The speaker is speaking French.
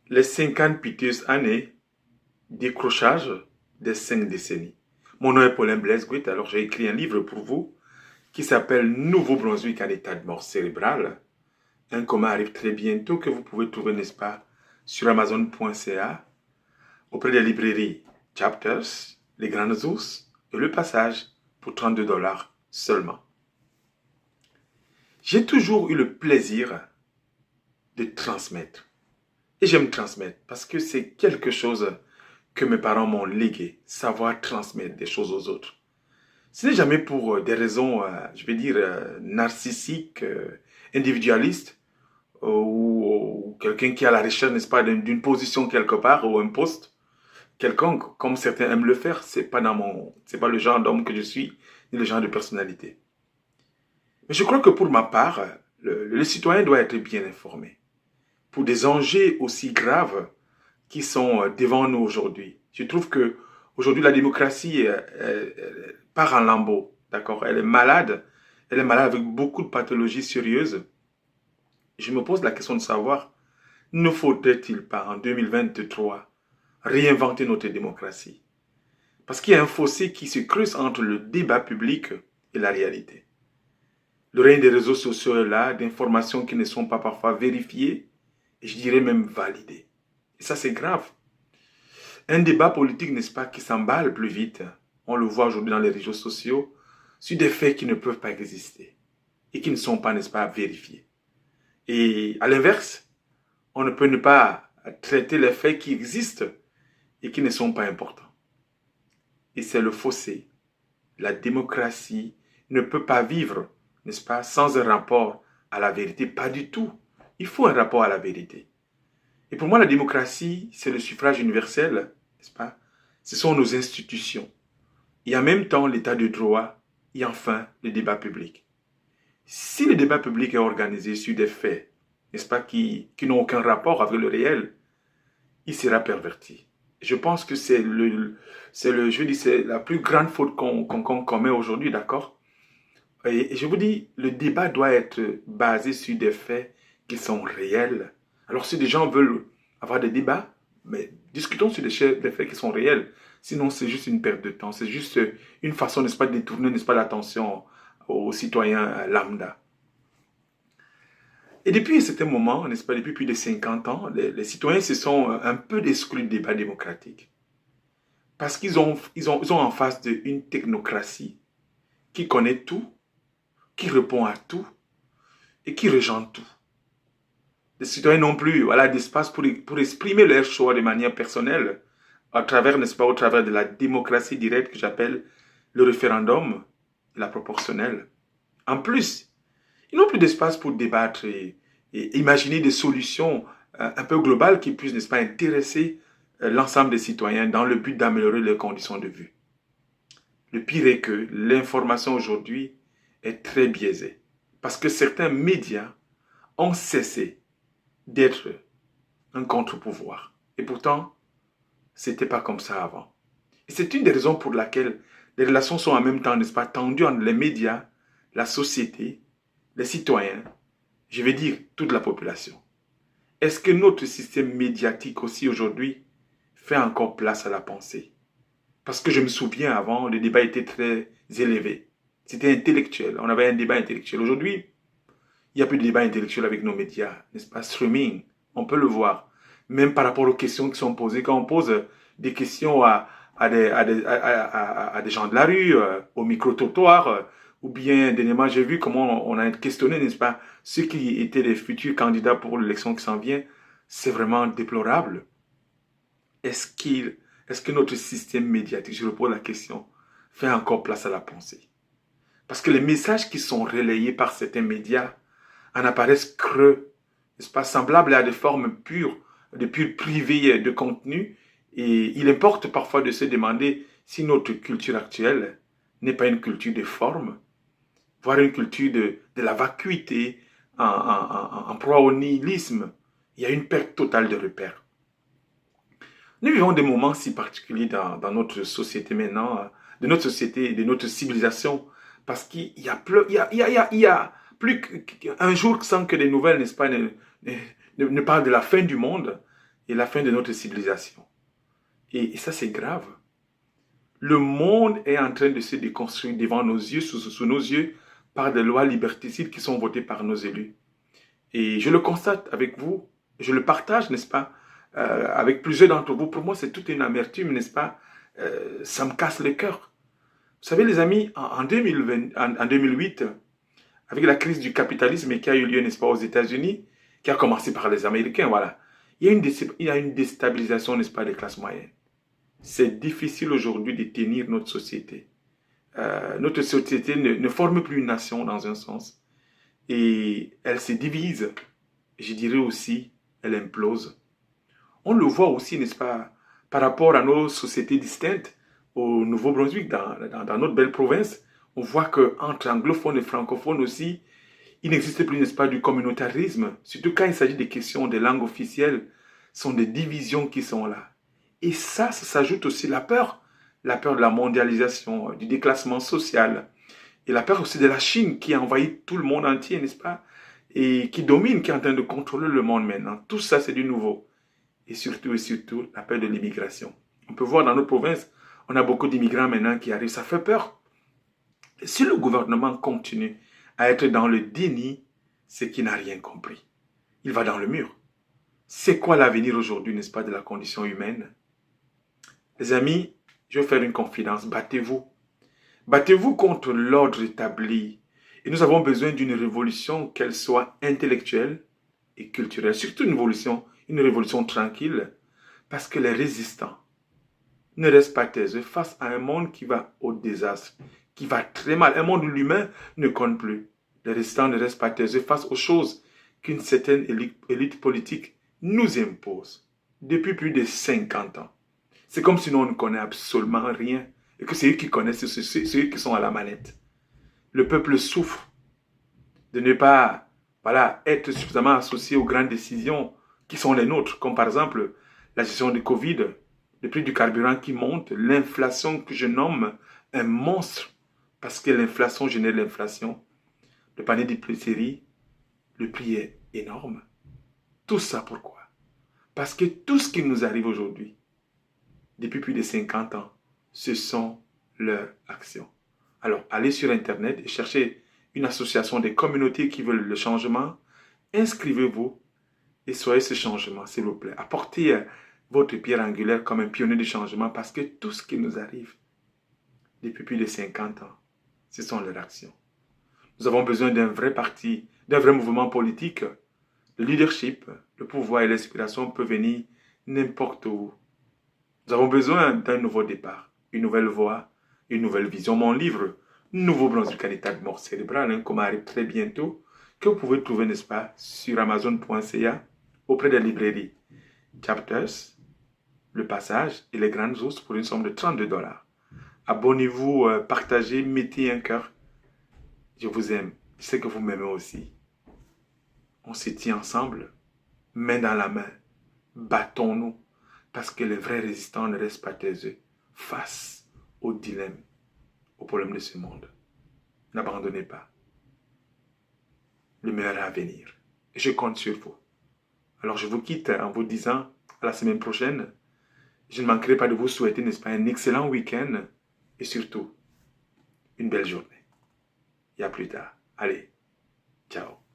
Les 50 piteuses années, décrochage des 5 décennies. Mon nom est Paulin Blaise Guit, alors j'ai écrit un livre pour vous qui s'appelle Nouveau-Brunswick en état de mort cérébrale. Un commun arrive très bientôt que vous pouvez trouver, n'est-ce pas, sur Amazon.ca, auprès des librairies Chapters, Les Grandes Ours et Le Passage pour 32 $ seulement. J'ai toujours eu le plaisir de transmettre. Et j'aime transmettre parce que c'est quelque chose que mes parents m'ont légué, savoir transmettre des choses aux autres. Ce n'est jamais pour des raisons, je vais dire, narcissiques, individualistes, ou quelqu'un qui est à la recherche, n'est-ce pas, d'une position quelque part, ou un poste quelconque, comme certains aiment le faire. C'est pas le genre d'homme que je suis, ni le genre de personnalité. Mais je crois que pour ma part, le citoyen doit être bien informé. Pour des enjeux aussi graves qui sont devant nous aujourd'hui. Je trouve que aujourd'hui la démocratie part en lambeaux, d'accord? Elle est malade avec beaucoup de pathologies sérieuses. Je me pose la question de savoir, ne faudrait-il pas en 2023 réinventer notre démocratie? Parce qu'il y a un fossé qui se creuse entre le débat public et la réalité. Le règne des réseaux sociaux est là, d'informations qui ne sont pas parfois vérifiées, et je dirais même validées. Et ça, c'est grave. Un débat politique, n'est-ce pas, qui s'emballe plus vite, on le voit aujourd'hui dans les réseaux sociaux, sur des faits qui ne peuvent pas exister et qui ne sont pas, n'est-ce pas, vérifiés. Et à l'inverse, on ne peut ne pas traiter les faits qui existent et qui ne sont pas importants. Et c'est le fossé. La démocratie ne peut pas vivre, n'est-ce pas, sans un rapport à la vérité. Pas du tout. Il faut un rapport à la vérité. Et pour moi, la démocratie, c'est le suffrage universel, n'est-ce pas? Ce sont nos institutions. Et en même temps, l'état de droit et enfin, le débat public. Si le débat public est organisé sur des faits, n'est-ce pas, qui n'ont aucun rapport avec le réel, il sera perverti. Je pense que c'est la plus grande faute qu'on commet aujourd'hui, d'accord? Et je vous dis, le débat doit être basé sur des faits qui sont réels. Alors si des gens veulent avoir des débats, mais discutons sur des faits qui sont réels. Sinon, c'est juste une perte de temps. C'est juste une façon, n'est-ce pas, de détourner, n'est-ce pas, l'attention aux citoyens lambda. Et depuis un certain moment, n'est-ce pas, depuis plus de 50 ans, les citoyens se sont un peu exclus du débat démocratique. Parce qu'ils ont en face une technocratie qui connaît tout, qui répond à tout et qui régente tout. Les citoyens n'ont plus, voilà, d'espace pour exprimer leur choix de manière personnelle à travers, n'est-ce pas, au travers de la démocratie directe que j'appelle le référendum, la proportionnelle. En plus, ils n'ont plus d'espace pour débattre et imaginer des solutions un peu globales qui puissent, n'est-ce pas, intéresser l'ensemble des citoyens dans le but d'améliorer leurs conditions de vie. Le pire est que l'information aujourd'hui est très biaisée parce que certains médias ont cessé d'être un contre-pouvoir. Et pourtant, ce n'était pas comme ça avant. Et c'est une des raisons pour laquelle les relations sont en même temps, n'est-ce pas, tendues entre les médias, la société, les citoyens, je vais dire toute la population. Est-ce que notre système médiatique aussi aujourd'hui fait encore place à la pensée? Parce que je me souviens avant, le débat était très élevé. C'était intellectuel. On avait un débat intellectuel. Aujourd'hui, il n'y a plus de débat intellectuel avec nos médias, n'est-ce pas? Streaming, on peut le voir. Même par rapport aux questions qui sont posées, quand on pose des questions à des gens de la rue, au micro-trottoir, ou bien dernièrement, j'ai vu comment on a questionné, n'est-ce pas, ceux qui étaient les futurs candidats pour l'élection qui s'en vient. C'est vraiment déplorable. Est-ce que notre système médiatique, je repose la question, fait encore place à la pensée? Parce que les messages qui sont relayés par certains médias en apparaissent creux, n'est-ce pas, semblables à des formes pures, de pur privés de contenu. Et il importe parfois de se demander si notre culture actuelle n'est pas une culture de forme, voire une culture de la vacuité, en proie au nihilisme. Il y a une perte totale de repères. Nous vivons des moments si particuliers dans notre société maintenant, de notre société, de notre civilisation, parce qu'il y a plus qu'un jour sans que les nouvelles, n'est-ce pas, ne parlent de la fin du monde. et la fin de notre civilisation. Et ça, c'est grave. Le monde est en train de se déconstruire devant nos yeux, sous nos yeux, par des lois liberticides qui sont votées par nos élus. Et je le constate avec vous, je le partage, n'est-ce pas, avec plusieurs d'entre vous. Pour moi, c'est toute une amertume, n'est-ce pas? Ça me casse le cœur. Vous savez, les amis, en 2008, avec la crise du capitalisme qui a eu lieu, n'est-ce pas, aux États-Unis, qui a commencé par les Américains, voilà, il y a une déstabilisation, n'est-ce pas, des classes moyennes. C'est difficile aujourd'hui de tenir notre société. Notre société ne forme plus une nation dans un sens. Et elle se divise. Je dirais aussi, elle implose. On le voit aussi, n'est-ce pas, par rapport à nos sociétés distinctes, au Nouveau-Brunswick, dans notre belle province, on voit qu'entre anglophones et francophones aussi, il n'existe plus, n'est-ce pas, du communautarisme. Surtout quand il s'agit des questions des langues officielles, ce sont des divisions qui sont là. Et ça s'ajoute aussi la peur de la mondialisation, du déclassement social, et la peur aussi de la Chine qui a envahi tout le monde entier, n'est-ce pas? Et qui domine, qui est en train de contrôler le monde maintenant. Tout ça, c'est du nouveau. Et surtout, la peur de l'immigration. On peut voir dans notre province, on a beaucoup d'immigrants maintenant qui arrivent. Ça fait peur. Et si le gouvernement continue à être dans le déni, c'est qu'il n'a rien compris. Il va dans le mur. C'est quoi l'avenir aujourd'hui, n'est-ce pas, de la condition humaine? Les amis, je vais faire une confidence. Battez-vous. Battez-vous contre l'ordre établi. Et nous avons besoin d'une révolution, qu'elle soit intellectuelle et culturelle. Surtout une révolution tranquille. Parce que les résistants ne restent pas taiseux face à un monde qui va au désastre, qui va très mal. Un monde où l'humain ne compte plus. Les résistants ne restent pas taiseux face aux choses qu'une certaine élite politique nous impose depuis plus de 50 ans. C'est comme si nous, on ne connaît absolument rien et que c'est eux qui connaissent, c'est eux qui sont à la manette. Le peuple souffre de ne pas être suffisamment associé aux grandes décisions qui sont les nôtres, comme par exemple la gestion du Covid, le prix du carburant qui monte, l'inflation que je nomme un monstre, parce que l'inflation génère l'inflation. Le panier d'épicerie, le prix est énorme. Tout ça pourquoi? Parce que tout ce qui nous arrive aujourd'hui, depuis plus de 50 ans, ce sont leurs actions. Alors, allez sur Internet et cherchez une association des communautés qui veulent le changement. Inscrivez-vous et soyez ce changement, s'il vous plaît. Apportez votre pierre angulaire comme un pionnier du changement parce que tout ce qui nous arrive depuis plus de 50 ans, ce sont leurs actions. Nous avons besoin d'un vrai parti, d'un vrai mouvement politique. Le leadership, le pouvoir et l'inspiration peuvent venir n'importe où. Nous avons besoin d'un nouveau départ, une nouvelle voie, une nouvelle vision. Mon livre, Nouveau-Brunswick en état de mort cérébrale, comme arrive très bientôt, que vous pouvez trouver, n'est-ce pas, sur Amazon.ca, auprès des librairies. Chapters, Le Passage et Les Grandes Ours pour une somme de 32$. Abonnez-vous, partagez, mettez un cœur. Je vous aime. Je sais que vous m'aimez aussi. On se tient ensemble, main dans la main. Battons-nous. Parce que les vrais résistants ne restent pas taiseux face aux dilemmes, aux problèmes de ce monde. N'abandonnez pas. Le meilleur est à venir. Et je compte sur vous. Alors je vous quitte en vous disant à la semaine prochaine. Je ne manquerai pas de vous souhaiter, n'est-ce pas, un excellent week-end et surtout une belle journée. Et à plus tard. Allez, ciao.